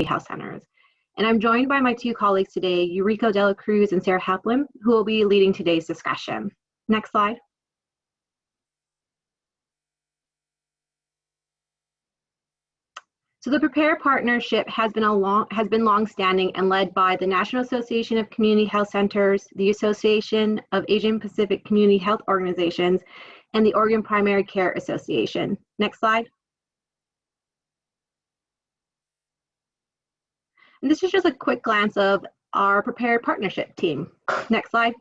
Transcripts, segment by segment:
health centers. And I'm joined by my two colleagues today, Eurico De La Cruz and Sarah Haplin, who will be leading today's discussion. Next slide. So the PRAPARE partnership has been long-standing and led by the National Association of Community Health Centers, the Association of Asian Pacific Community Health Organizations, and the Oregon Primary Care Association. Next slide. And this is just a quick glance of our PRAPARE partnership team. Next slide.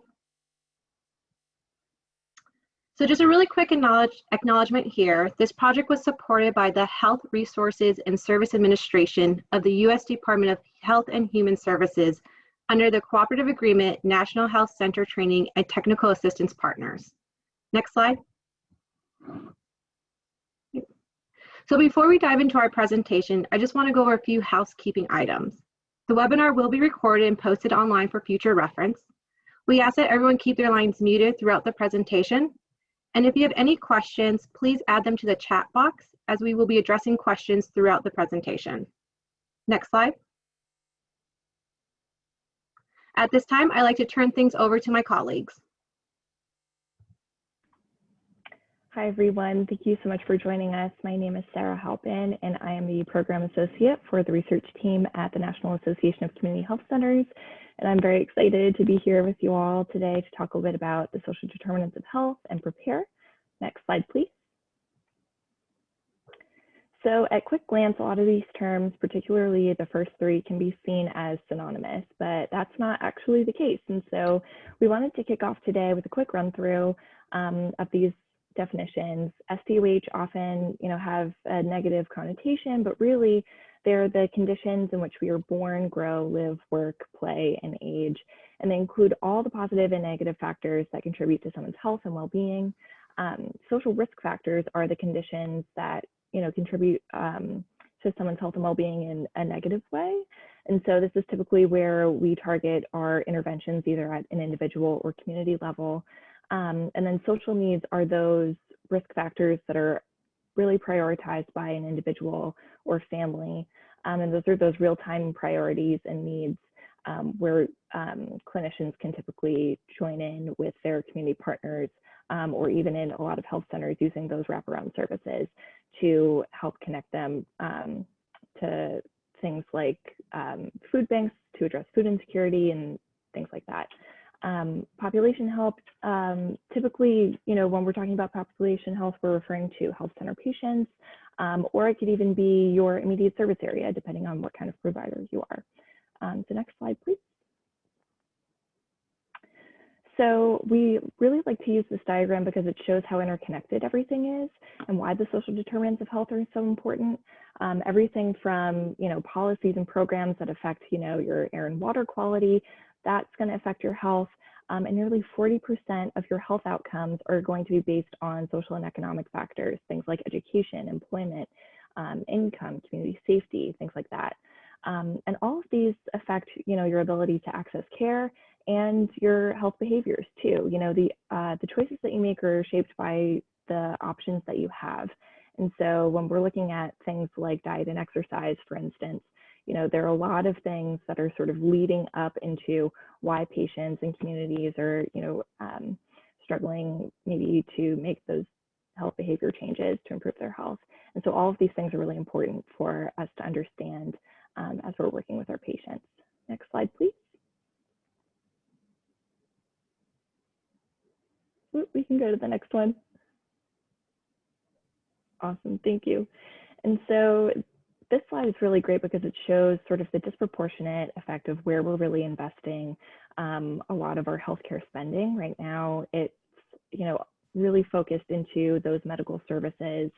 So just a really quick acknowledgement here. This project was supported by the Health Resources and Service Administration of the U.S. Department of Health and Human Services under the Cooperative Agreement National Health Center Training and Technical Assistance Partners. Next slide. So before we dive into our presentation, I just want to go over a few housekeeping items. The webinar will be recorded and posted online for future reference. We ask that everyone keep their lines muted throughout the presentation. And if you have any questions, please add them to the chat box as we will be addressing questions throughout the presentation. Next slide. At this time, I'd like to turn things over to my colleagues. Hi, everyone. Thank you so much for joining us. My name is Sarah Halpin, and I am the Program Associate for the research team at the National Association of Community Health Centers. And I'm very excited to be here with you all today to talk a little bit about the social determinants of health and PRAPARE. Next slide, please. So at quick glance, a lot of these terms, particularly the first three, can be seen as synonymous, but that's not actually the case. And so we wanted to kick off today with a quick run through of these definitions. SDOH often, have a negative connotation, but really they're the conditions in which we are born, grow, live, work, play, and age. And they include all the positive and negative factors that contribute to someone's health and well-being. Social risk factors are the conditions that, contribute to someone's health and well-being in a negative way. And so this is typically where we target our interventions either at an individual or community level. And then social needs are those risk factors that are really prioritized by an individual or family. And those are those real-time priorities and needs where clinicians can typically join in with their community partners or even in a lot of health centers using those wraparound services to help connect them to things like food banks to address food insecurity and things like that. Population health, typically, when we're talking about population health, we're referring to health center patients, or it could even be your immediate service area, depending on what kind of provider you are. So next slide, please. So we really like to use this diagram because it shows how interconnected everything is and why the social determinants of health are so important. Everything from, policies and programs that affect, your air and water quality, that's going to affect your health. And nearly 40% of your health outcomes are going to be based on social and economic factors, things like education, employment, income, community safety, things like that. And all of these affect, your ability to access care and your health behaviors too. The choices that you make are shaped by the options that you have. And so when we're looking at things like diet and exercise, for instance, there are a lot of things that are sort of leading up into why patients and communities are, struggling maybe to make those health behavior changes to improve their health. And so all of these things are really important for us to understand as we're working with our patients. Next slide, please. We can go to the next one. Awesome, thank you. And so this slide is really great because it shows sort of the disproportionate effect of where we're really investing a lot of our healthcare spending. Right now, it's really focused into those medical services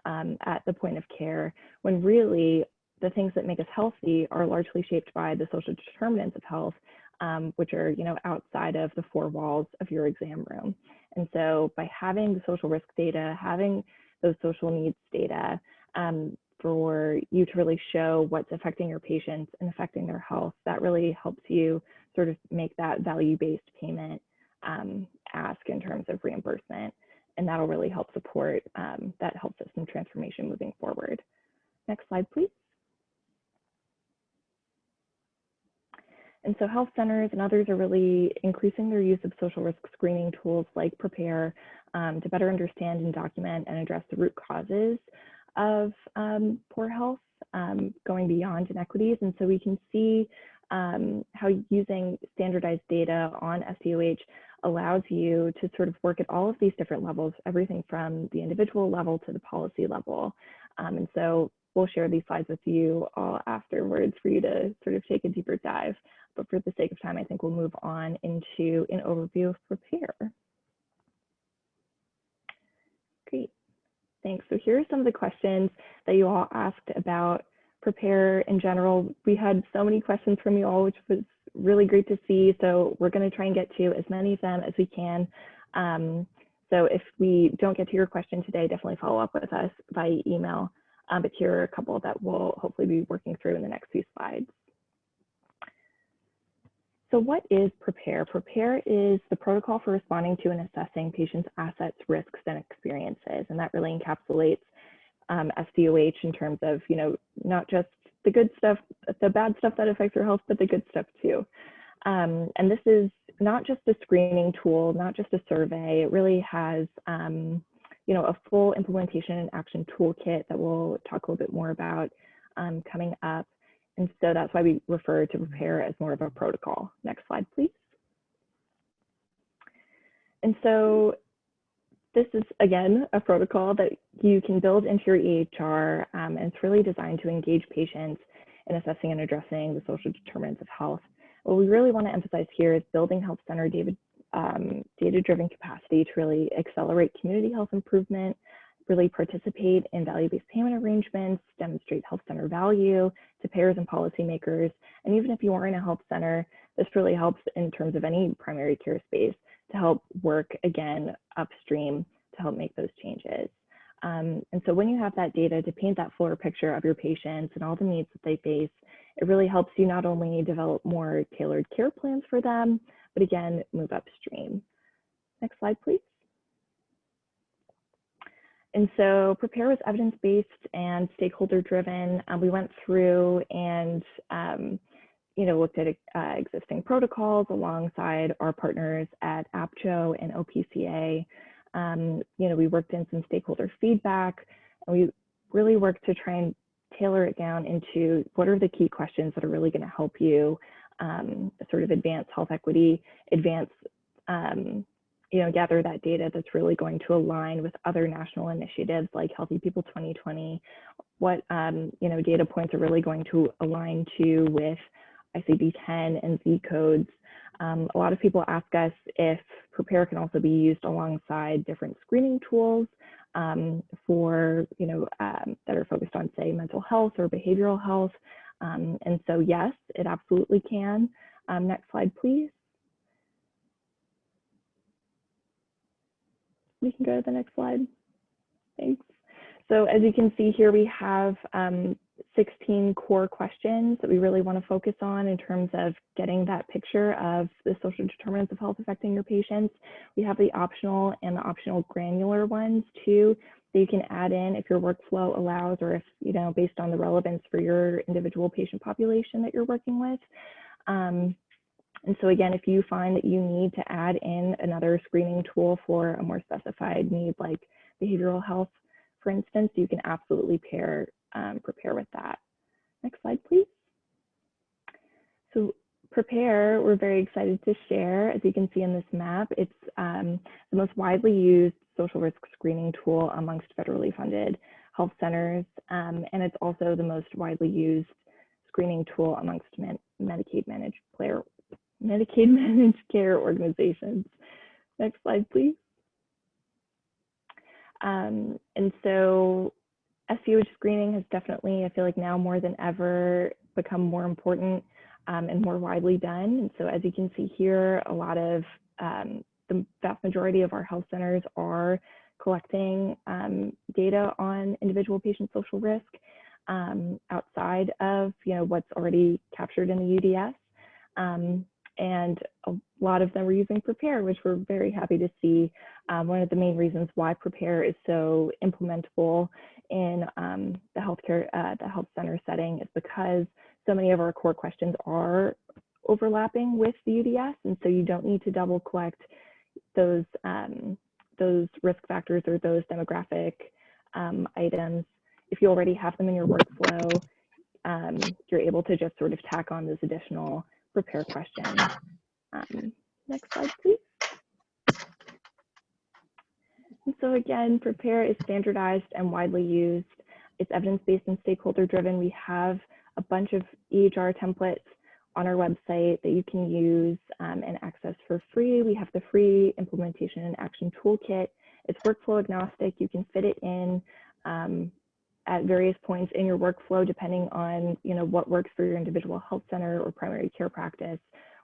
at the point of care, when really the things that make us healthy are largely shaped by the social determinants of health, which are outside of the four walls of your exam room. And so by having the social risk data, having those social needs data, for you to really show what's affecting your patients and affecting their health, that really helps you sort of make that value-based payment ask in terms of reimbursement. And that'll really help support that health system transformation moving forward. Next slide, please. And so health centers and others are really increasing their use of social risk screening tools like PRAPARE to better understand and document and address the root causes of poor health, going beyond inequities. And so we can see how using standardized data on SDOH allows you to sort of work at all of these different levels, everything from the individual level to the policy level. And so we'll share these slides with you all afterwards for you to sort of take a deeper dive. But for the sake of time, I think we'll move on into an overview of PRAPARE. Great, thanks. So here are some of the questions that you all asked about PRAPARE in general. We had so many questions from you all, which was really great to see. So we're going to try and get to as many of them as we can. So if we don't get to your question today, definitely follow up with us via email. But here are a couple that we'll hopefully be working through in the next few slides. So what is PRAPARE? PRAPARE is the protocol for responding to and assessing patients' assets, risks, and experiences. And that really encapsulates SDOH in terms of, not just the good stuff, the bad stuff that affects your health, but the good stuff too. And this is not just a screening tool, not just a survey. It really has, a full implementation and action toolkit that we'll talk a little bit more about coming up. And so that's why we refer to PRAPARE as more of a protocol. Next slide, please. And so this is, again, a protocol that you can build into your EHR, and it's really designed to engage patients in assessing and addressing the social determinants of health. What we really want to emphasize here is building health center data-driven capacity to really accelerate community health improvement, really participate in value-based payment arrangements, demonstrate health center value to payers and policymakers. And even if you aren't a health center, this really helps in terms of any primary care space to help work again upstream to help make those changes. And so when you have that data to paint that fuller picture of your patients and all the needs that they face, it really helps you not only develop more tailored care plans for them, but again, move upstream. Next slide, please. And so PRAPARE was evidence-based and stakeholder-driven. We went through and looked at existing protocols alongside our partners at APCHO and OPCA. We worked in some stakeholder feedback, and we really worked to try and tailor it down into what are the key questions that are really going to help you sort of advance health equity, advance gather that data that's really going to align with other national initiatives like Healthy People 2020, what data points are really going to align to with ICD-10 and Z codes. A lot of people ask us if PRAPARE can also be used alongside different screening tools for, that are focused on, say, mental health or behavioral health. And so, yes, it absolutely can. Next slide, please. We can go to the next slide. Thanks. So as you can see here, we have 16 core questions that we really want to focus on in terms of getting that picture of the social determinants of health affecting your patients. We have the optional and the optional granular ones too, that you can add in if your workflow allows, or if, based on the relevance for your individual patient population that you're working with. And so again, if you find that you need to add in another screening tool for a more specified need like behavioral health, for instance, you can absolutely PRAPARE with that. Next slide, please. So PRAPARE, we're very excited to share, as you can see in this map, it's the most widely used social risk screening tool amongst federally funded health centers, and it's also the most widely used screening tool amongst Medicaid managed care organizations. Next slide, please. And so SDOH screening has definitely, I feel like now more than ever, become more important and more widely done. And so as you can see here, a lot of the vast majority of our health centers are collecting data on individual patient social risk outside of what's already captured in the UDS. And a lot of them are using PRAPARE, which we're very happy to see. One of the main reasons why PRAPARE is so implementable in the health center setting is because so many of our core questions are overlapping with the UDS, and so you don't need to double collect those risk factors or those demographic items. If you already have them in your workflow, you're able to just sort of tack on those additional prepare questions. Next slide, please. And so again, PRAPARE is standardized and widely used. It's evidence-based and stakeholder-driven. We have a bunch of EHR templates on our website that you can use and access for free. We have the free implementation and action toolkit. It's workflow agnostic. You can fit it in at various points in your workflow, depending on what works for your individual health center or primary care practice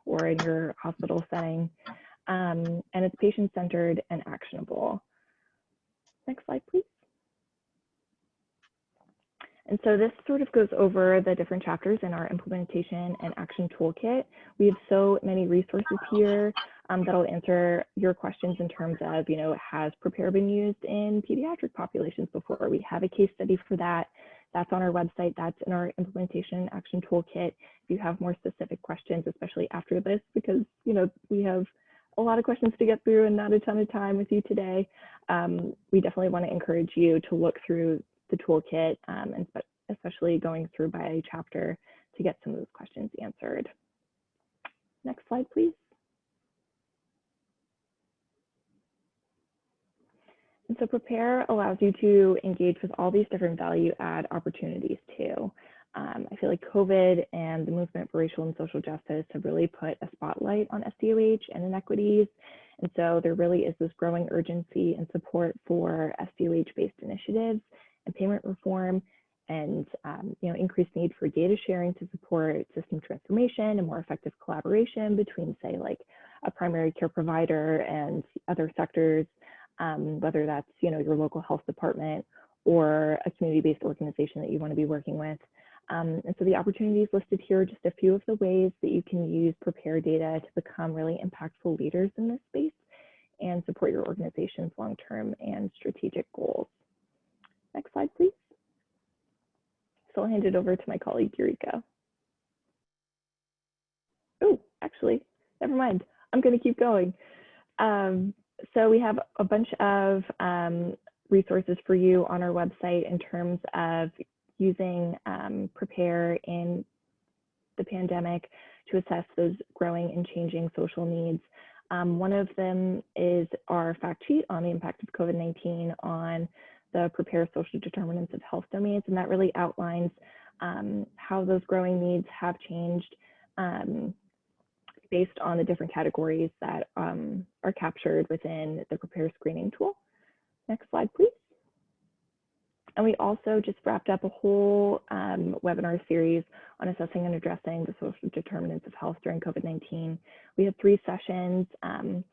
or in your hospital setting. And it's patient-centered and actionable. Next slide, please. And so this sort of goes over the different chapters in our implementation and action toolkit. We have so many resources here that'll answer your questions in terms of, has PRAPARE been used in pediatric populations before? We have a case study for that. That's on our website. That's in our implementation and action toolkit. If you have more specific questions, especially after this, because, we have a lot of questions to get through and not a ton of time with you today, we definitely want to encourage you to look through the toolkit, and especially going through by chapter to get some of those questions answered. Next slide, please. And so PRAPARE allows you to engage with all these different value add opportunities too. I feel like COVID and the movement for racial and social justice have really put a spotlight on SDOH and inequities. And so there really is this growing urgency and support for SDOH-based initiatives and payment reform, and increased need for data sharing to support system transformation and more effective collaboration between, say, like a primary care provider and other sectors, whether that's your local health department or a community-based organization that you want to be working with. And so the opportunities listed here are just a few of the ways that you can use PRAPARE data to become really impactful leaders in this space and support your organization's long-term and strategic goals. Next slide, please. So I'll hand it over to my colleague, Yuriko. Oh, actually, never mind. I'm going to keep going. So we have a bunch of resources for you on our website in terms of using PRAPARE in the pandemic to assess those growing and changing social needs. One of them is our fact sheet on the impact of COVID-19 on the PRAPARE social determinants of health domains, and that really outlines how those growing needs have changed based on the different categories that are captured within the PRAPARE screening tool. Next slide, please. And we also just wrapped up a whole webinar series on assessing and addressing the social determinants of health during COVID-19. We had 3 sessions on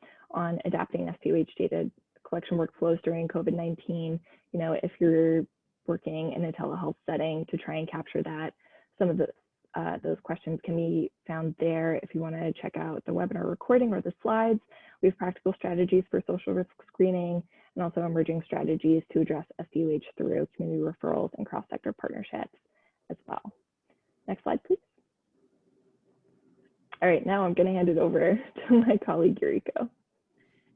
adapting SDOH data collection workflows during COVID-19. If you're working in a telehealth setting to try and capture that, some of those questions can be found there. If you want to check out the webinar recording or the slides, we have practical strategies for social risk screening and also emerging strategies to address SDOH through community referrals and cross-sector partnerships as well. Next slide, please. All right, now I'm going to hand it over to my colleague, Yuriko.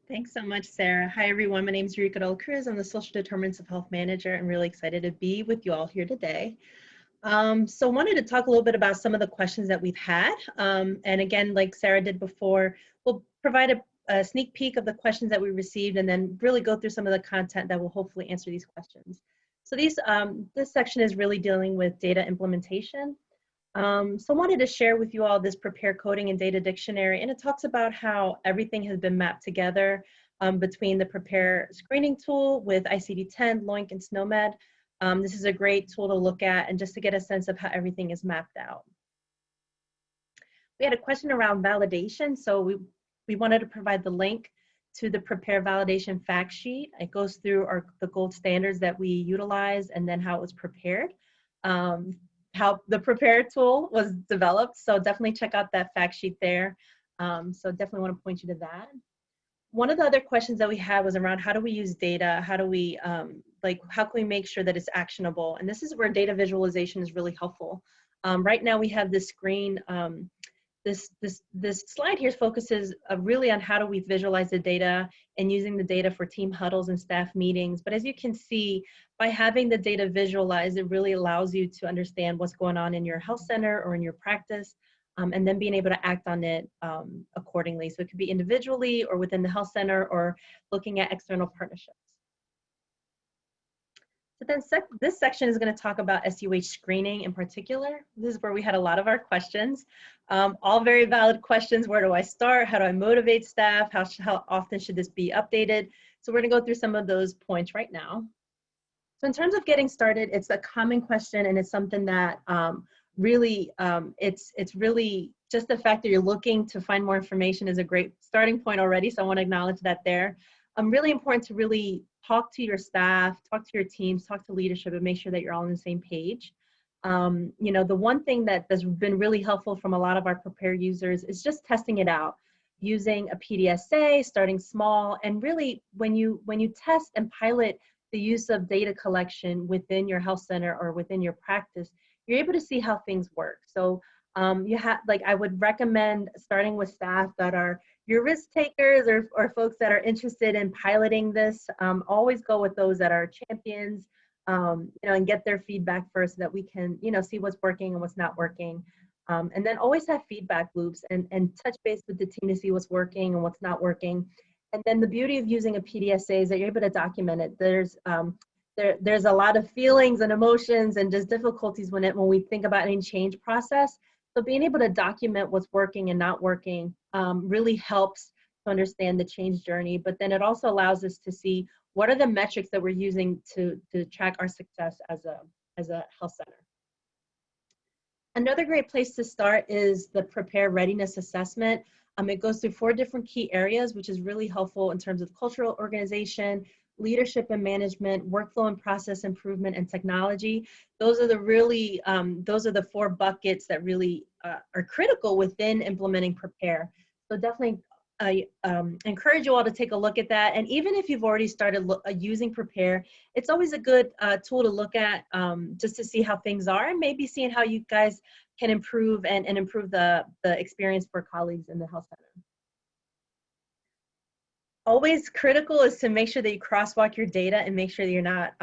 Thanks so much, Sarah. Hi, everyone. My name is Yuriko Cruz. I'm the Social Determinants of Health Manager. I'm really excited to be with you all here today. So wanted to talk a little bit about some of the questions that we've had. And again, like Sarah did before, we'll provide a sneak peek of the questions that we received and then really go through some of the content that will hopefully answer these questions. So this section is really dealing with data implementation. So I wanted to share with you all this PRAPARE coding and data dictionary, and it talks about how everything has been mapped together between the PRAPARE screening tool with ICD-10, LOINC, and SNOMED. This is a great tool to look at and just to get a sense of how everything is mapped out. We had a question around validation, so we wanted to provide the link to the PRAPARE validation fact sheet. It goes through the gold standards that we utilize and then how it was prepared, how the PRAPARE tool was developed. So definitely check out that fact sheet there. So definitely want to point you to that. One of the other questions that we had was around how do we use data? How do we, how can we make sure that it's actionable? And this is where data visualization is really helpful. Right now we have this screen this slide here focuses really on how do we visualize the data and using the data for team huddles and staff meetings. But as you can see, by having the data visualized, it really allows you to understand what's going on in your health center or in your practice, and then being able to act on it accordingly. So it could be individually or within the health center or looking at external partnerships. So then this section is going to talk about SDOH screening in particular. This is where we had a lot of our questions. All very valid questions. Where do I start? How do I motivate staff? How often should this be updated? So we're going to go through some of those points right now. So in terms of getting started, it's a common question, and it's something that really, it's really just the fact that you're looking to find more information is a great starting point already. So I want to acknowledge that there. Really important to really talk to your staff, talk to your teams, talk to leadership, and make sure that you're all on the same page. You know, the one thing that's been really helpful from a lot of our PRAPARE users is just testing it out, using a PDSA, starting small, and really when you test and pilot the use of data collection within your health center or within your practice, you're able to see how things work. So I would recommend starting with staff that are your risk takers or folks that are interested in piloting this. Always go with those that are champions, you know, and get their feedback first so that we can, you know, see what's working and what's not working. And then always have feedback loops and touch base with the team to see what's working and what's not working. And then the beauty of using a PDSA is that you're able to document it. There's a lot of feelings and emotions and just difficulties when we think about any change process. So being able to document what's working and not working really helps to understand the change journey, but then it also allows us to see what are the metrics that we're using to track our success as a health center. Another great place to start is the PRAPARE Readiness Assessment. It goes through 4 different key areas, which is really helpful in terms of cultural organization, leadership and management, workflow and process improvement, and technology. Those are the 4 buckets that really are critical within implementing PRAPARE. So definitely I encourage you all to take a look at that. And even if you've already started using PRAPARE, it's always a good tool to look at just to see how things are and maybe seeing how you guys can improve and improve the experience for colleagues in the health center. Always critical is to make sure that you crosswalk your data and make sure that you're not,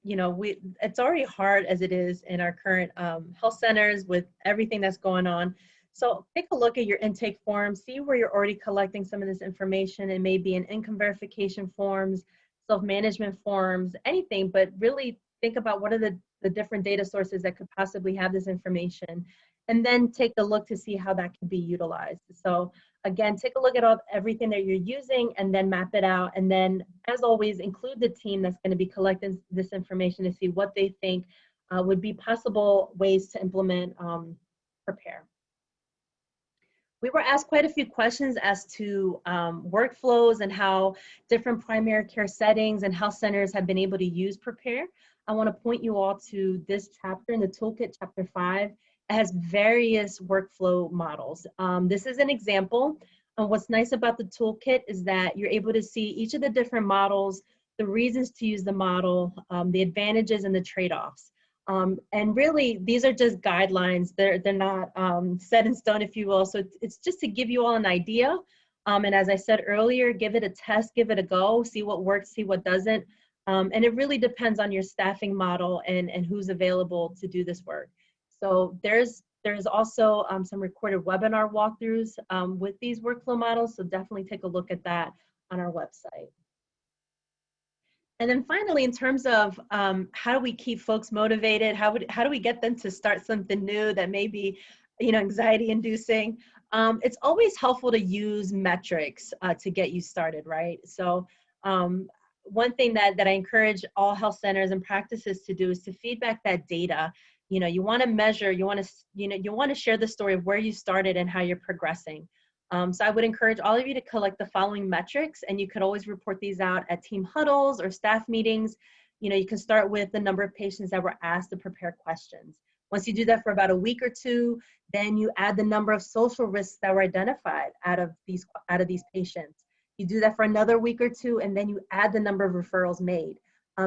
you know, it's already hard as it is in our current health centers with everything that's going on. So take a look at your intake forms, see where you're already collecting some of this information. It may be in income verification forms, self-management forms, anything, but really think about what are the different data sources that could possibly have this information, and then take a look to see how that can be utilized. So again, take a look at everything that you're using and then map it out. And then, as always, include the team that's going to be collecting this information to see what they think would be possible ways to implement PRAPARE. We were asked quite a few questions as to workflows and how different primary care settings and health centers have been able to use PRAPARE. I want to point you all to this chapter in the toolkit, chapter 5. It has various workflow models. This is an example. What's nice about the toolkit is that you're able to see each of the different models, the reasons to use the model, the advantages and the trade-offs. And really, these are just guidelines. They're not set in stone, if you will. So it's just to give you all an idea. And as I said earlier, give it a test, give it a go, see what works, see what doesn't. And it really depends on your staffing model and who's available to do this work. So there's also some recorded webinar walkthroughs with these workflow models. So definitely take a look at that on our website. And then finally, in terms of how do we keep folks motivated? How do we get them to start something new that may be, you know, anxiety inducing? It's always helpful to use metrics to get you started, right? So one thing that I encourage all health centers and practices to do is to feedback that data. You know, you want to measure, you want to share the story of where you started and how you're progressing. So I would encourage all of you to collect the following metrics, and you could always report these out at team huddles or staff meetings. You know, you can start with the number of patients that were asked to prepare questions. Once you do that for about a week or two, then you add the number of social risks that were identified out of these patients. You do that for another week or two, and then you add the number of referrals made.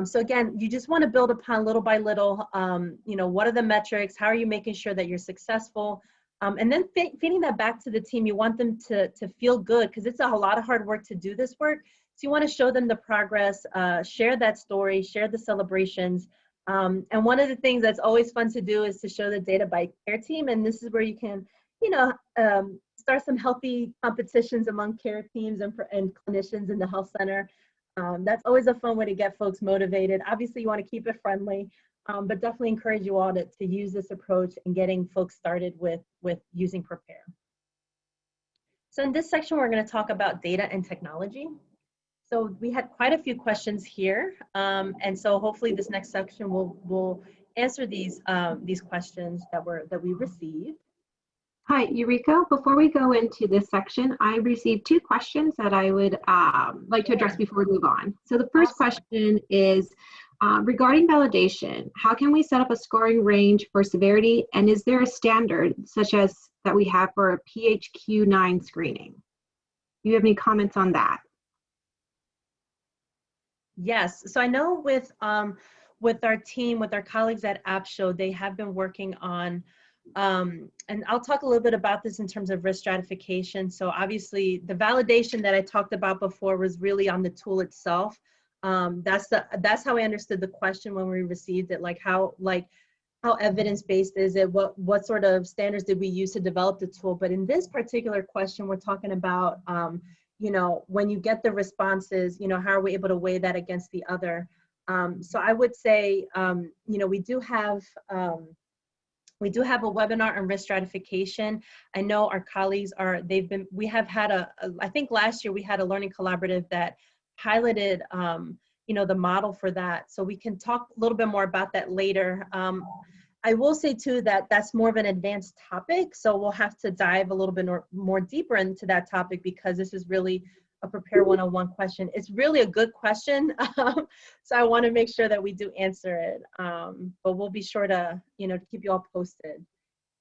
So again, you just want to build upon little by little, you know, what are the metrics? How are you making sure that you're successful? And then feeding that back to the team, you want them to feel good, because it's a lot of hard work to do this work. So you want to show them the progress, share that story, share the celebrations. And one of the things that's always fun to do is to show the data by care team. And this is where you can, start some healthy competitions among care teams and clinicians in the health center. That's always a fun way to get folks motivated. Obviously, you want to keep it friendly. But definitely encourage you all to use this approach in getting folks started with using PRAPARE. So in this section, we're going to talk about data and technology. So we had quite a few questions here. And so hopefully this next section will answer these questions that we received. Hi, Eureka. Before we go into this section, I received 2 questions that I would like to address before we move on. So the first question is, regarding validation, how can we set up a scoring range for severity, and is there a standard such as that we have for a PHQ-9 screening? Do you have any comments on that? Yes, so I know with our team, with our colleagues at AppShow, they have been working on, and I'll talk a little bit about this in terms of risk stratification. So obviously the validation that I talked about before was really on the tool itself. That's how I understood the question when we received it, like how evidence-based is it? What sort of standards did we use to develop the tool? But in this particular question, we're talking about, when you get the responses, how are we able to weigh that against the other? So I would say, we do have a webinar on risk stratification. I know our colleagues we have had I think last year we had a learning collaborative that piloted, the model for that. So we can talk a little bit more about that later. I will say too that that's more of an advanced topic. So we'll have to dive a little bit more deeper into that topic, because this is really a PRAPARE 101 question. It's really a good question. So I want to make sure that we do answer it. But we'll be sure to, keep you all posted.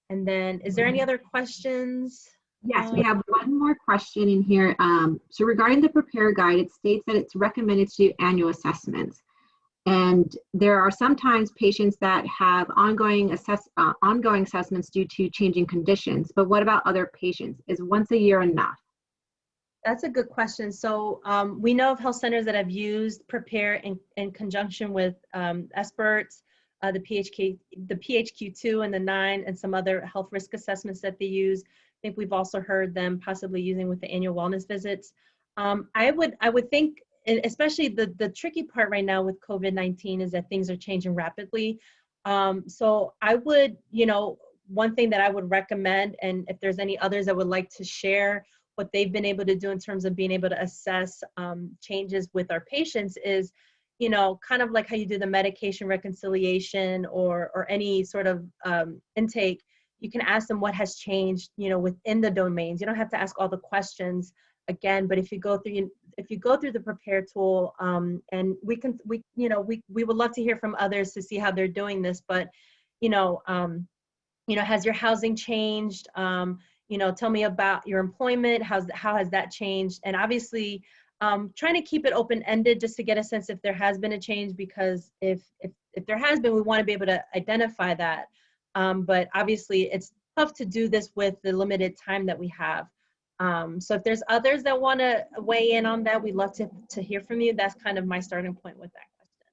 And then, is there any other questions? Yes, we have one more question in here. So regarding the PRAPARE guide, it states that it's recommended to do annual assessments. And there are sometimes patients that have ongoing assessments due to changing conditions. But what about other patients? Is once a year enough? That's a good question. So we know of health centers that have used PRAPARE in conjunction with experts, the PHQ-2 and the 9, and some other health risk assessments that they use. I think we've also heard them possibly using with the annual wellness visits. I would think, especially the tricky part right now with COVID-19 is that things are changing rapidly. So I would, one thing that I would recommend, and if there's any others that would like to share what they've been able to do in terms of being able to assess changes with our patients is, kind of like how you do the medication reconciliation or any sort of intake. You can ask them what has changed, within the domains. You don't have to ask all the questions again, but if you go through the PRAPARE tool, and we would love to hear from others to see how they're doing this, but, has your housing changed? Tell me about your employment. How has that changed? And obviously, trying to keep it open-ended just to get a sense if there has been a change, because if there has been, we want to be able to identify that. But obviously, it's tough to do this with the limited time that we have. So if there's others that want to weigh in on that, we'd love to hear from you. That's kind of my starting point with that question.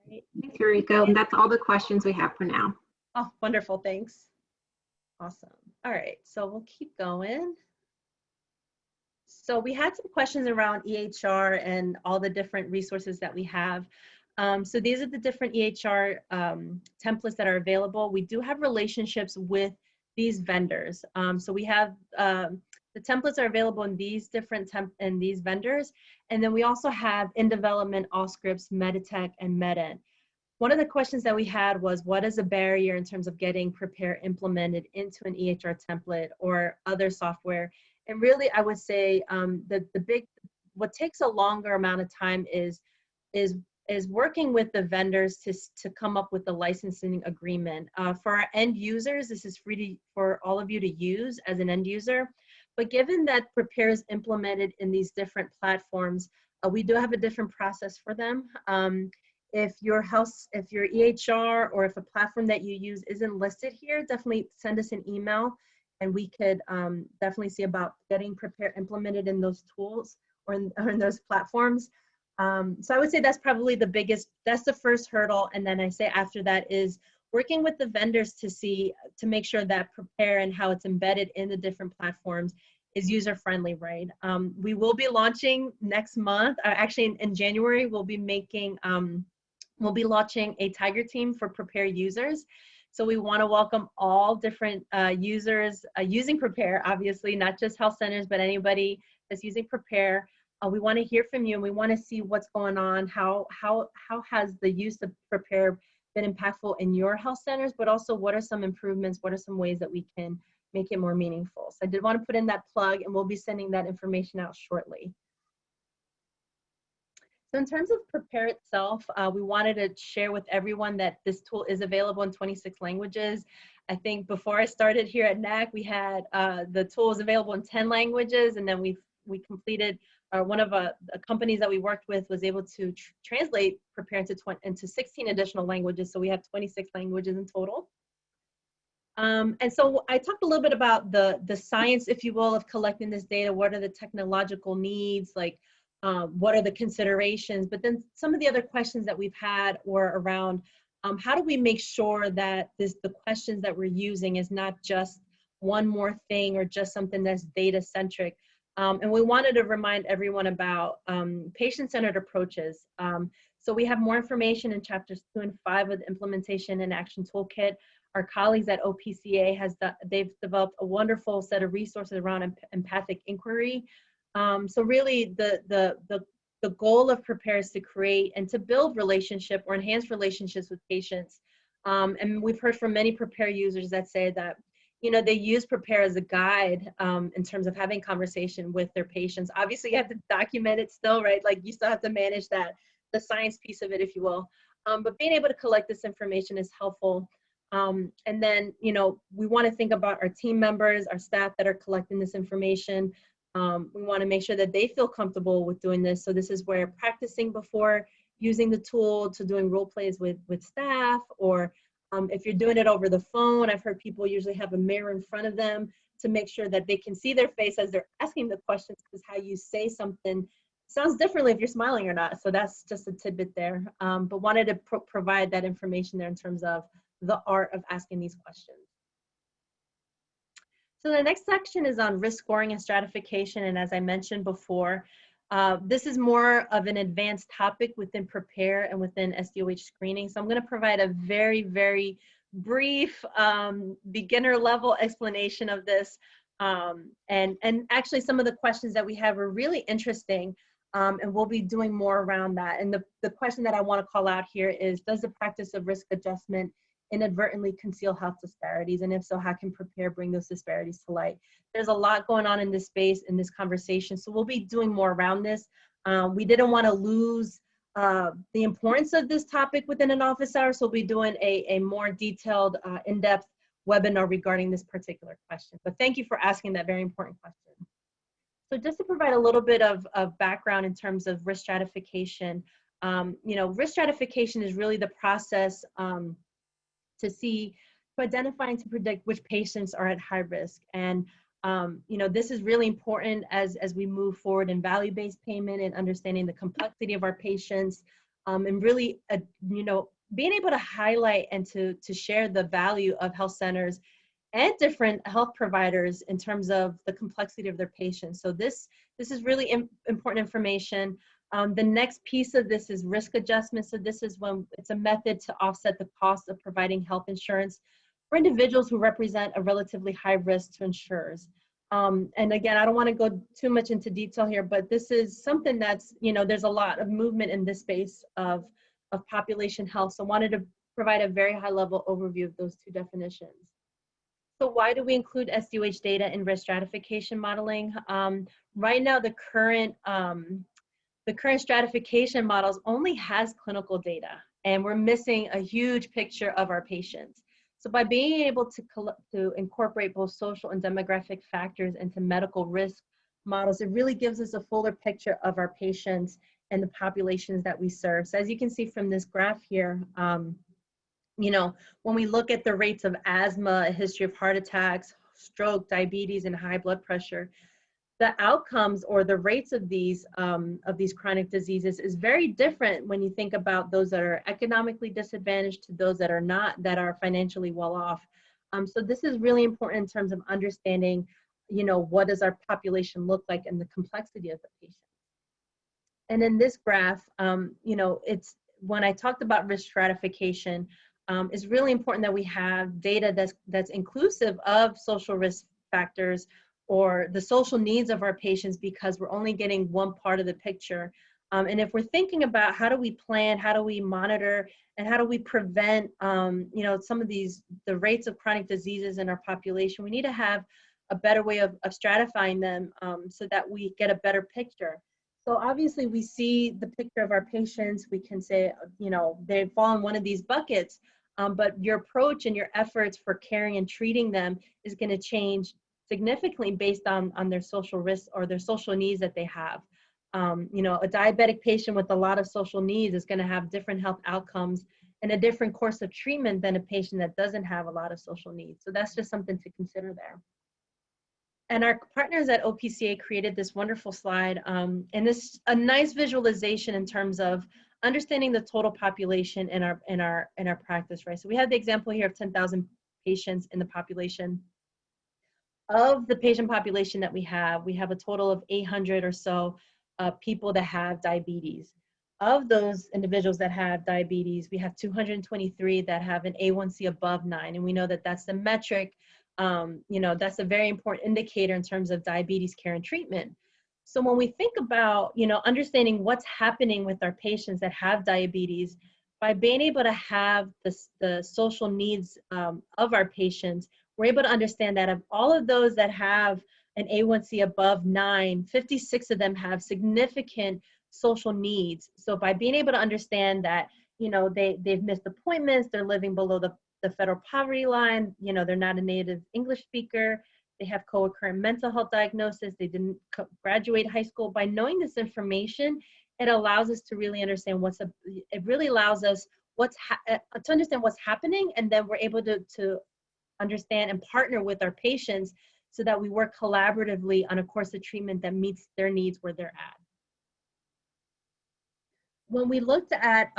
All right. Thanks, Eureka. And that's all the questions we have for now. Oh, wonderful. Thanks. Awesome. All right. So we'll keep going. So we had some questions around EHR and all the different resources that we have. So these are the different EHR templates that are available. We do have relationships with these vendors. So we have the templates are available in these different these vendors. And then we also have in development, Allscripts, Meditech, and MedEnt. One of the questions that we had was, what is a barrier in terms of getting PRAPARE implemented into an EHR template or other software? And really, I would say what takes a longer amount of time is working with the vendors to come up with the licensing agreement. For our end users, this is free for all of you to use as an end user. But given that PRAPARE is implemented in these different platforms, we do have a different process for them. If your EHR or if a platform that you use isn't listed here, definitely send us an email and we could definitely see about getting PRAPARE implemented in those tools or in those platforms. So I would say that's probably that's the first hurdle. And then I say after that is working with the vendors to make sure that PRAPARE and how it's embedded in the different platforms is user-friendly, right? We will be launching next month, actually in January, we'll be launching a Tiger team for PRAPARE users. So we want to welcome all different users using PRAPARE, obviously, not just health centers, but anybody that's using PRAPARE. We want to hear from you and we want to see what's going on, how has the use of PRAPARE been impactful in your health centers, but also what are some improvements, what are some ways that we can make it more meaningful. So I did want to put in that plug and we'll be sending that information out shortly. So in terms of PRAPARE itself, we wanted to share with everyone that this tool is available in 26 languages. I think before I started here at NAC, we had the tool was available in 10 languages, and then we completed, one of the companies that we worked with was able to translate PRAPARE into 16 additional languages, so we have 26 languages in total. And so I talked a little bit about the science, if you will, of collecting this data. What are the technological needs? Like, what are the considerations? But then some of the other questions that we've had were around how do we make sure that the questions that we're using is not just one more thing or just something that's data centric. And we wanted to remind everyone about patient-centered approaches. So we have more information in chapters 2 and 5 of the Implementation and Action Toolkit. Our colleagues at OPCA they've developed a wonderful set of resources around empathic inquiry. So really the goal of PRAPARE is to create and to build relationship or enhance relationships with patients. And we've heard from many PRAPARE users that say that, you know, they use PRAPARE as a guide in terms of having conversation with their patients. Obviously you have to document it still, right? Like you still have to manage the science piece of it, if you will. But being able to collect this information is helpful. And then, you know, we want to think about our team members, our staff that are collecting this information. We want to make sure that they feel comfortable with doing this. So this is where practicing before using the tool, to doing role plays with staff, or if you're doing it over the phone, I've heard people usually have a mirror in front of them to make sure that they can see their face as they're asking the questions, because how you say something sounds differently if you're smiling or not. So that's just a tidbit there. But wanted to provide that information there in terms of the art of asking these questions. So the next section is on risk scoring and stratification. And as I mentioned before, this is more of an advanced topic within PRAPARE and within SDOH screening. So I'm going to provide a very, very brief beginner level explanation of this. And actually some of the questions that we have are really interesting. And we'll be doing more around that. And the question that I want to call out here is, does the practice of risk adjustment inadvertently conceal health disparities? And if so, how can PRAPARE bring those disparities to light? There's a lot going on in this space, in this conversation, so we'll be doing more around this. We didn't want to lose the importance of this topic within an office hour, so we'll be doing a more detailed, in-depth webinar regarding this particular question. But thank you for asking that very important question. So just to provide a little bit of background in terms of risk stratification, you know, risk stratification is really the process to identify and to predict which patients are at high risk. And, you know, this is really important as we move forward in value-based payment and understanding the complexity of our patients, and really, you know, being able to highlight and to share the value of health centers and different health providers in terms of the complexity of their patients. So this is really important information. The next piece of this is risk adjustment. So this is when it's a method to offset the cost of providing health insurance for individuals who represent a relatively high risk to insurers. And again, I don't want to go too much into detail here, but this is something that's, you know, there's a lot of movement in this space of population health. So I wanted to provide a very high level overview of those two definitions. So why do we include SDOH data in risk stratification modeling? Right now, the current stratification models only has clinical data, and we're missing a huge picture of our patients. So by being able to incorporate both social and demographic factors into medical risk models, it really gives us a fuller picture of our patients and the populations that we serve. So as you can see from this graph here, you know, when we look at the rates of asthma, a history of heart attacks, stroke, diabetes, and high blood pressure, the outcomes or the rates of these chronic diseases is very different when you think about those that are economically disadvantaged to those that are not, that are financially well off. So this is really important in terms of understanding, you know, what does our population look like and the complexity of the patient. And in this graph, you know, it's when I talked about risk stratification, it's really important that we have data that's inclusive of social risk factors or the social needs of our patients, because we're only getting one part of the picture. And if we're thinking about how do we plan, how do we monitor, and how do we prevent, you know, some of the rates of chronic diseases in our population, we need to have a better way of stratifying them so that we get a better picture. So obviously we see the picture of our patients, we can say, you know, they fall in one of these buckets, but your approach and your efforts for caring and treating them is going to change significantly based on their social risks or their social needs that they have. You know, a diabetic patient with a lot of social needs is going to have different health outcomes and a different course of treatment than a patient that doesn't have a lot of social needs. So that's just something to consider there. And our partners at OPCA created this wonderful slide, and this a nice visualization in terms of understanding the total population in our practice, right? So we have the example here of 10,000 patients in the population. Of the patient population that we have a total of 800 or so people that have diabetes. Of those individuals that have diabetes, we have 223 that have an A1C above 9, and we know that that's the metric. You know, that's a very important indicator in terms of diabetes care and treatment. So when we think about, you know, understanding what's happening with our patients that have diabetes, by being able to have the social needs of our patients, we're able to understand that of all of those that have an A1C above 9, 56 of them have significant social needs. So by being able to understand that, you know, they've missed appointments, they're living below the federal poverty line, you know, they're not a native English speaker, they have co-occurring mental health diagnosis, they didn't graduate high school. By knowing this information, it allows us to really understand it really allows us to understand what's happening, and then we're able to understand and partner with our patients so that we work collaboratively on a course of treatment that meets their needs where they're at. When we looked at,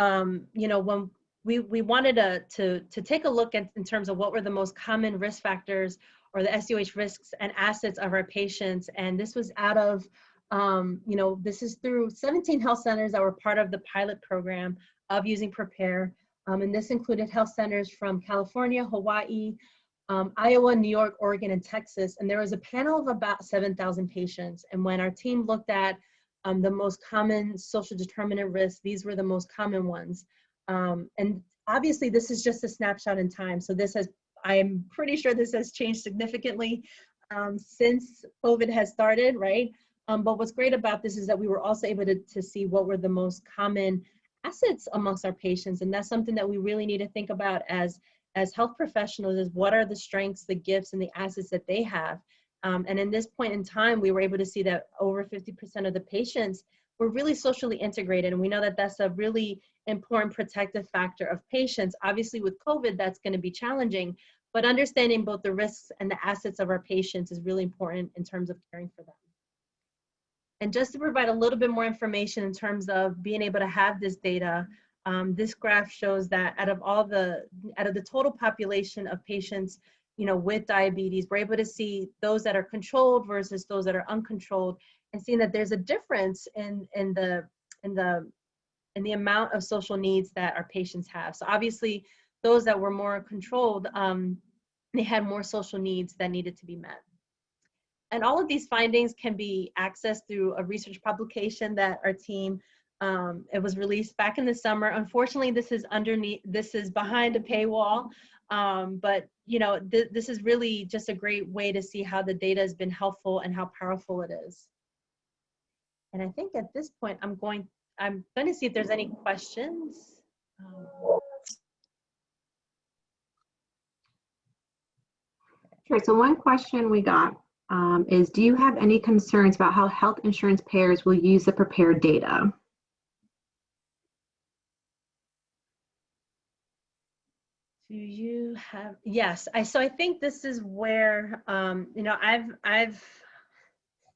you know, when we wanted to take a look at in terms of what were the most common risk factors or the SDOH risks and assets of our patients, and this was out of, you know, this is through 17 health centers that were part of the pilot program of using PRAPARE, and this included health centers from California, Hawaii, Iowa, New York, Oregon, and Texas, and there was a panel of about 7,000 patients, and when our team looked at the most common social determinant risks, these were the most common ones. And obviously this is just a snapshot in time. So this has, I'm pretty sure this has changed significantly since COVID has started, right? But what's great about this is that we were also able to see what were the most common assets amongst our patients. And that's something that we really need to think about as health professionals, is what are the strengths, the gifts, and the assets that they have. And in this point in time, we were able to see that over 50% of the patients were really socially integrated. And we know that that's a really important protective factor of patients. Obviously with COVID, that's going to be challenging, but understanding both the risks and the assets of our patients is really important in terms of caring for them. And just to provide a little bit more information in terms of being able to have this data, this graph shows that out of the total population of patients, you know, with diabetes, we're able to see those that are controlled versus those that are uncontrolled, and seeing that there's a difference in the amount of social needs that our patients have. So obviously, those that were more controlled, they had more social needs that needed to be met. And all of these findings can be accessed through a research publication that our team, it was released back in the summer. Unfortunately, this is behind a paywall. But you know, this is really just a great way to see how the data has been helpful and how powerful it is. And I think at this point, I'm going to see if there's any questions. Sure. So one question we got is, do you have any concerns about how health insurance payers will use the PRAPARE data? Do you have, yes, so I think this is where, you know,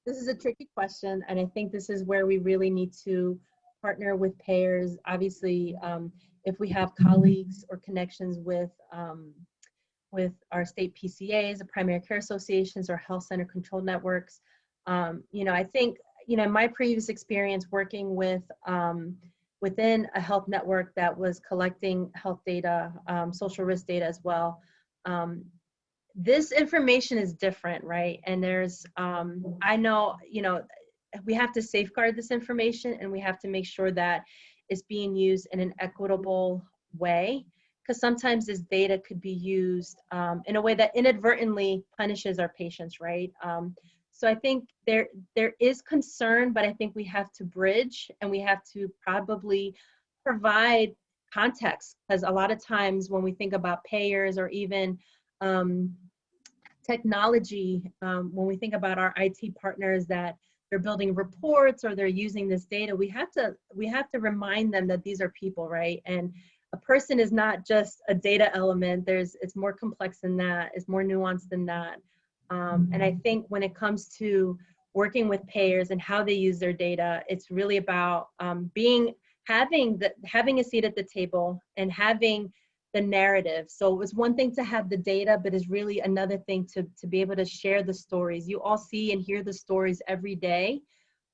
this is a tricky question, and I think this is where we really need to partner with payers. Obviously, if we have colleagues or connections with our state PCAs, the primary care associations, or health center control networks, you know, I think, you know, my previous experience working with within a health network that was collecting health data, social risk data as well. This information is different, right? And there's, I know, you know, we have to safeguard this information, and we have to make sure that it's being used in an equitable way, because sometimes this data could be used in a way that inadvertently punishes our patients, right? So I think there is concern, but I think we have to bridge, and we have to probably provide context, because a lot of times when we think about payers, or even technology, when we think about our IT partners that they're building reports or they're using this data, we have to remind them that these are people, right? And a person is not just a data element. It's more complex than that. It's more nuanced than that. And I think when it comes to working with payers and how they use their data, it's really about having a seat at the table and having the narrative. So it was one thing to have the data, but it's really another thing to be able to share the stories. You all see and hear the stories every day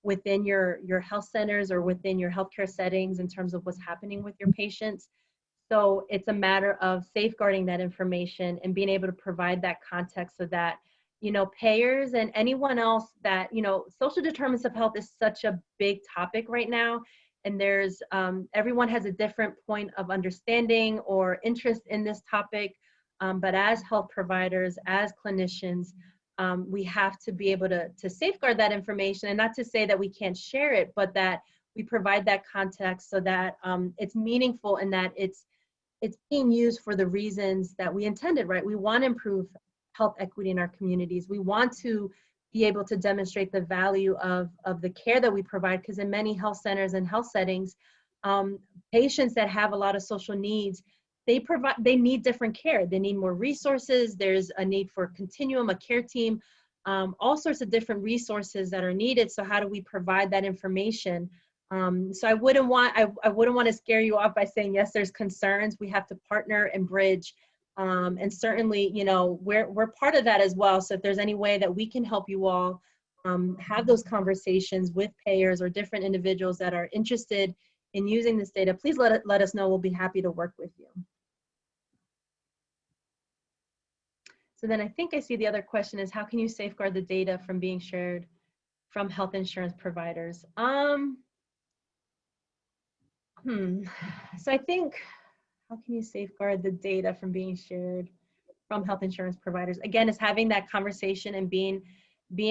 within your health centers or within your healthcare settings in terms of what's happening with your patients. So it's a matter of safeguarding that information and being able to provide that context so that, you know, payers and anyone else that, you know, social determinants of health is such a big topic right now. And there's, everyone has a different point of understanding or interest in this topic. But as health providers, as clinicians, we have to be able to safeguard that information, and not to say that we can't share it, but that we provide that context so that it's meaningful and that it's being used for the reasons that we intended, right? We want to improve health equity in our communities. We want to be able to demonstrate the value of the care that we provide, because in many health centers and health settings, patients that have a lot of social needs, they need different care. They need more resources. There's a need for a continuum, a care team, all sorts of different resources that are needed. So how do we provide that information? So I wouldn't want to scare you off by saying, yes, there's concerns. We have to partner and bridge. And certainly, you know, we're part of that as well. So if there's any way that we can help you all have those conversations with payers or different individuals that are interested in using this data, please let us know. We'll be happy to work with you. So then I think I see the other question is, how can you safeguard the data from being shared from health insurance providers? So I think, how can you safeguard the data from being shared from health insurance providers? Again, is having that conversation and being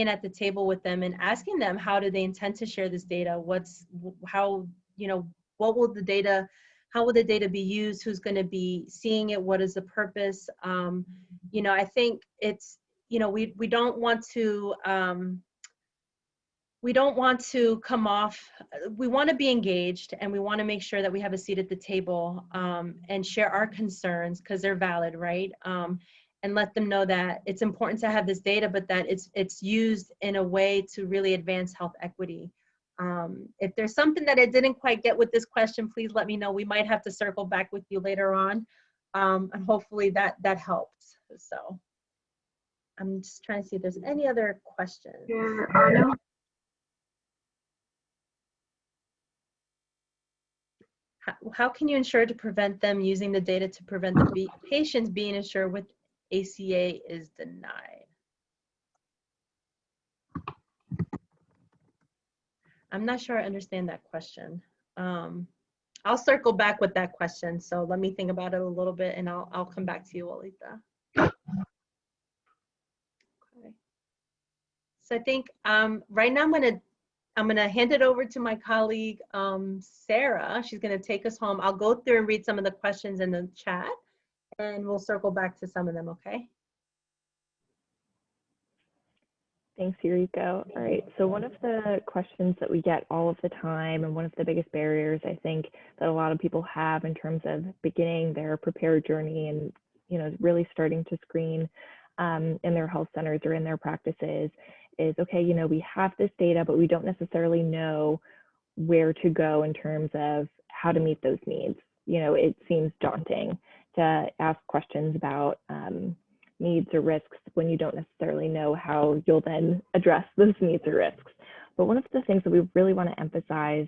at the table with them and asking them, how do they intend to share this data? How will the data be used? Who's going to be seeing it? What is the purpose? You know, I think it's, you know, we don't want to come off, we want to be engaged, and we want to make sure that we have a seat at the table and share our concerns, because they're valid, right? And let them know that it's important to have this data, but that it's used in a way to really advance health equity. If there's something that I didn't quite get with this question, please let me know. We might have to circle back with you later on, and hopefully that helps. So I'm just trying to see if there's any other questions. There are no. How can you ensure to prevent them using the data to prevent the patients being insured with ACA is denied? I'm not sure I understand that question. I'll circle back with that question. So let me think about it a little bit, and I'll come back to you, Walita. Okay. So I think right now I'm gonna hand it over to my colleague, Sarah. She's gonna take us home. I'll go through and read some of the questions in the chat, and we'll circle back to some of them, okay? Thanks, Yuriko. All right, so one of the questions that we get all of the time, and one of the biggest barriers I think that a lot of people have in terms of beginning their PRAPARE journey and really starting to screen in their health centers or in their practices is, okay, we have this data, but we don't necessarily know where to go in terms of how to meet those needs. It seems daunting to ask questions about needs or risks when you don't necessarily know how you'll then address those needs or risks. But one of the things that we really want to emphasize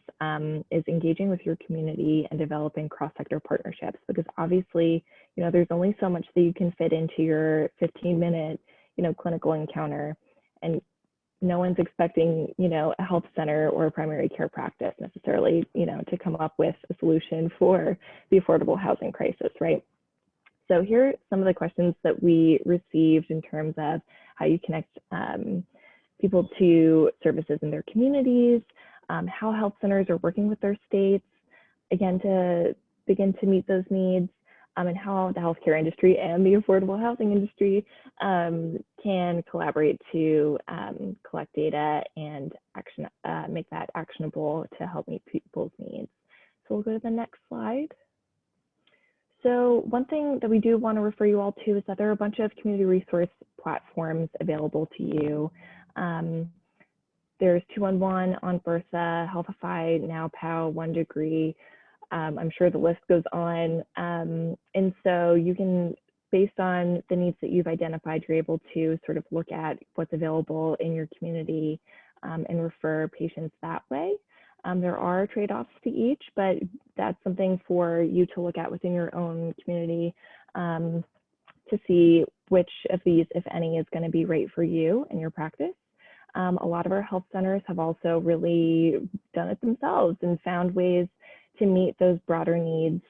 is engaging with your community and developing cross-sector partnerships, because obviously, there's only so much that you can fit into your 15-minute, clinical encounter, and no one's expecting, a health center or a primary care practice necessarily, to come up with a solution for the affordable housing crisis, right? So here are some of the questions that we received in terms of how you connect people to services in their communities, how health centers are working with their states, again, to begin to meet those needs, and how the healthcare industry and the affordable housing industry can collaborate to collect data and make that actionable to help meet people's needs. So we'll go to the next slide. So one thing that we do want to refer you all to is that there are a bunch of community resource platforms available to you. There's 211 on Bertha, Healthify, NowPow, 1 Degree. I'm sure the list goes on. And so you can, based on the needs that you've identified, you're able to sort of look at what's available in your community and refer patients that way. There are trade-offs to each, but that's something for you to look at within your own community to see which of these, if any, is going to be right for you and your practice. A lot of our health centers have also really done it themselves and found ways to meet those broader needs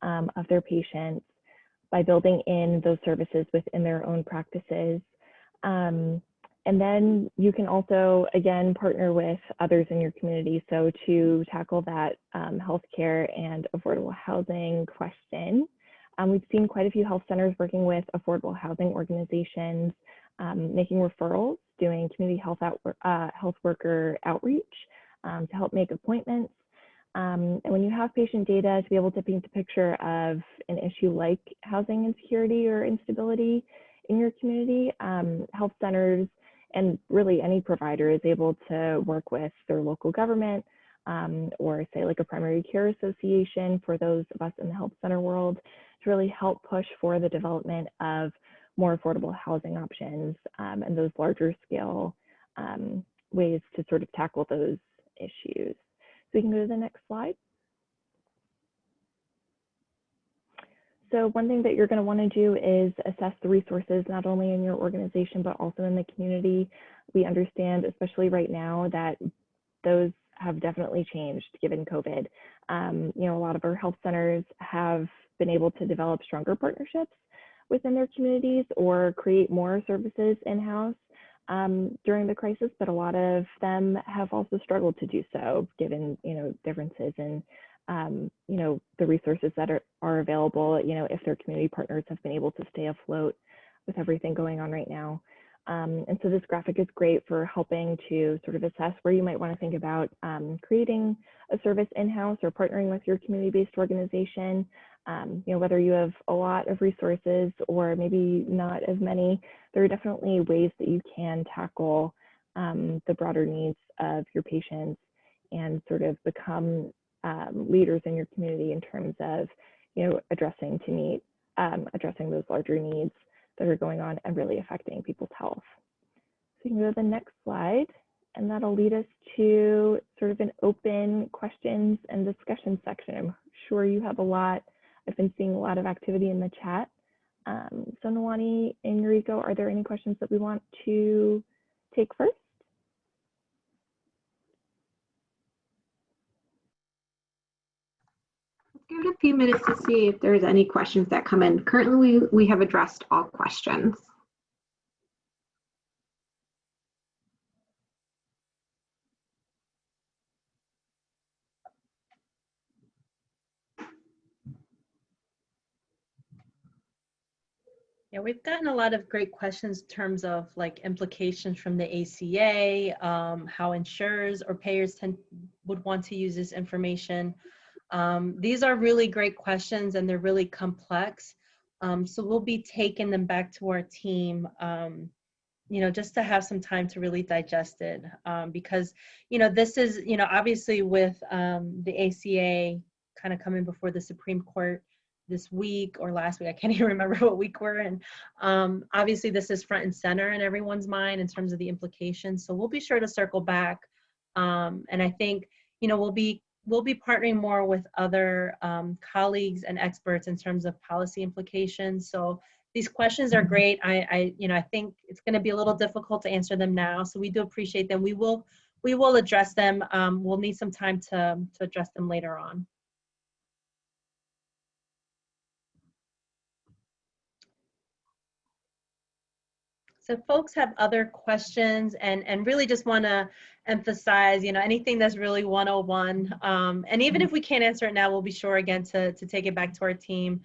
of their patients by building in those services within their own practices. And then you can also, again, partner with others in your community. So to tackle that healthcare and affordable housing question, we've seen quite a few health centers working with affordable housing organizations, making referrals, doing community health worker outreach to help make appointments. And when you have patient data to be able to paint a picture of an issue like housing insecurity or instability in your community, health centers and really any provider is able to work with their local government or say like a primary care association for those of us in the health center world to really help push for the development of more affordable housing options and those larger scale ways to sort of tackle those issues. So we can go to the next slide. So one thing that you're going to want to do is assess the resources, not only in your organization, but also in the community. We understand, especially right now, that those have definitely changed given COVID. A lot of our health centers have been able to develop stronger partnerships within their communities or create more services in-house during the crisis, but a lot of them have also struggled to do so given, differences in the resources that are available, if their community partners have been able to stay afloat with everything going on right now. And so this graphic is great for helping to sort of assess where you might want to think about creating a service in-house or partnering with your community-based organization. Whether you have a lot of resources or maybe not as many, there are definitely ways that you can tackle the broader needs of your patients and sort of become leaders in your community in terms of, addressing those larger needs that are going on and really affecting people's health. So you can go to the next slide, and that'll lead us to sort of an open questions and discussion section. I'm sure you have a lot. I've been seeing a lot of activity in the chat. So Nawani and Yuriko, are there any questions that we want to take first? Give it a few minutes to see if there's any questions that come in. Currently, we have addressed all questions. Yeah, we've gotten a lot of great questions in terms of like implications from the ACA, how insurers or payers would want to use this information. These are really great questions and they're really complex. So we'll be taking them back to our team, you know, just to have some time to really digest it. Because, you know, this is, you know, obviously with the ACA kind of coming before the Supreme Court this week or last week, I can't even remember what week we're in. Obviously this is front and center in everyone's mind in terms of the implications. So we'll be sure to circle back. And I think, you know, we'll be partnering more with other colleagues and experts in terms of policy implications. So these questions are great. You know, I think it's going to be a little difficult to answer them now. So we do appreciate them. We will address them. We'll need some time to address them later on. So if folks have other questions and really just want to emphasize, you know, anything that's really 101. And even if we can't answer it now, we'll be sure again to take it back to our team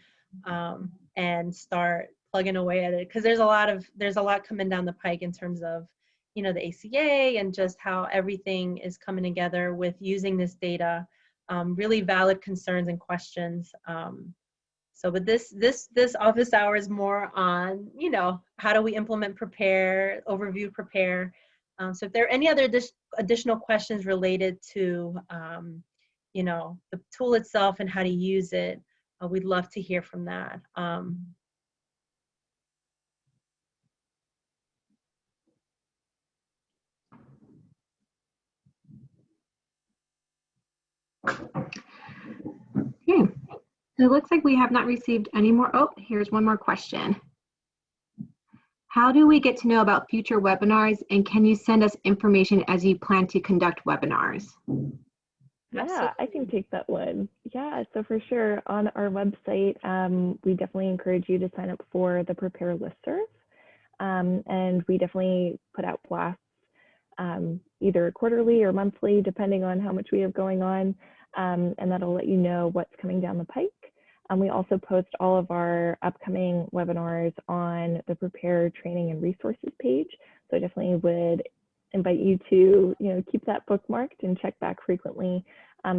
and start plugging away at it. Because there's a lot coming down the pike in terms of, you know, the ACA and just how everything is coming together with using this data, really valid concerns and questions. So, but this office hour is more on, you know, how do we implement PRAPARE, overview PRAPARE. So if there are any other additional questions related to, you know, the tool itself and how to use it, we'd love to hear from that. Okay. It looks like we have not received any more. Oh, here's one more question. How do we get to know about future webinars, and can you send us information as you plan to conduct webinars? Yeah, I can take that one. Yeah, so for sure on our website, we definitely encourage you to sign up for the PRAPARE listserv. And we definitely put out blasts either quarterly or monthly, depending on how much we have going on. And that'll let you know what's coming down the pike. We also post all of our upcoming webinars on the PRAPARE training and resources page. So I definitely would invite you to, you know, keep that bookmarked and check back frequently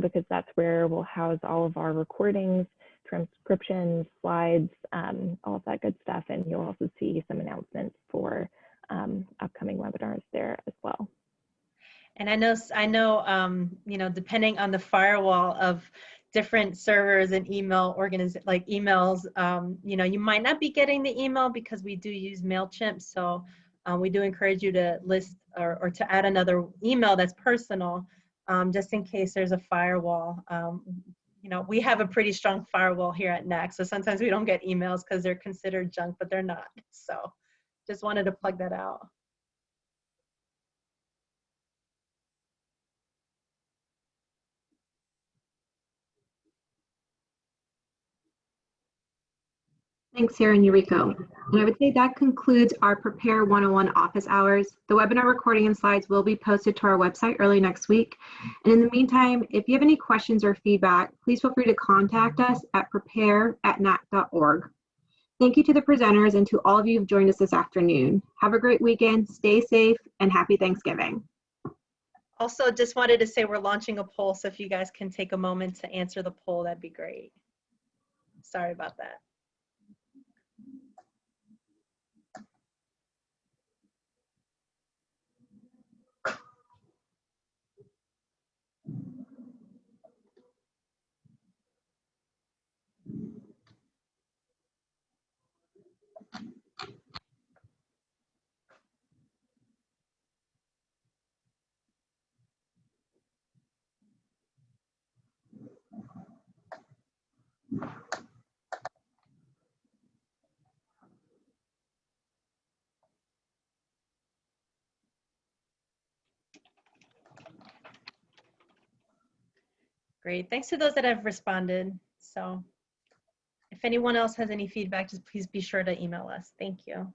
because that's where we'll house all of our recordings, transcriptions, slides, all of that good stuff. And you'll also see some announcements for upcoming webinars there as well. And I know, you know, depending on the firewall of different servers and emails, you know, you might not be getting the email because we do use MailChimp. So we do encourage you to list or to add another email that's personal, just in case there's a firewall. You know, we have a pretty strong firewall here at NAC, so sometimes we don't get emails because they're considered junk, but they're not. So just wanted to plug that out. Thanks, Sarah and Yuriko. And I would say that concludes our PRAPARE 101 office hours. The webinar recording and slides will be posted to our website early next week. And in the meantime, if you have any questions or feedback, please feel free to contact us at prapare@nac.org. Thank you to the presenters and to all of you who've joined us this afternoon. Have a great weekend, stay safe, and happy Thanksgiving. Also, just wanted to say we're launching a poll, so if you guys can take a moment to answer the poll, that'd be great. Sorry about that. Great, thanks to those that have responded. So if anyone else has any feedback, just please be sure to email us. Thank you.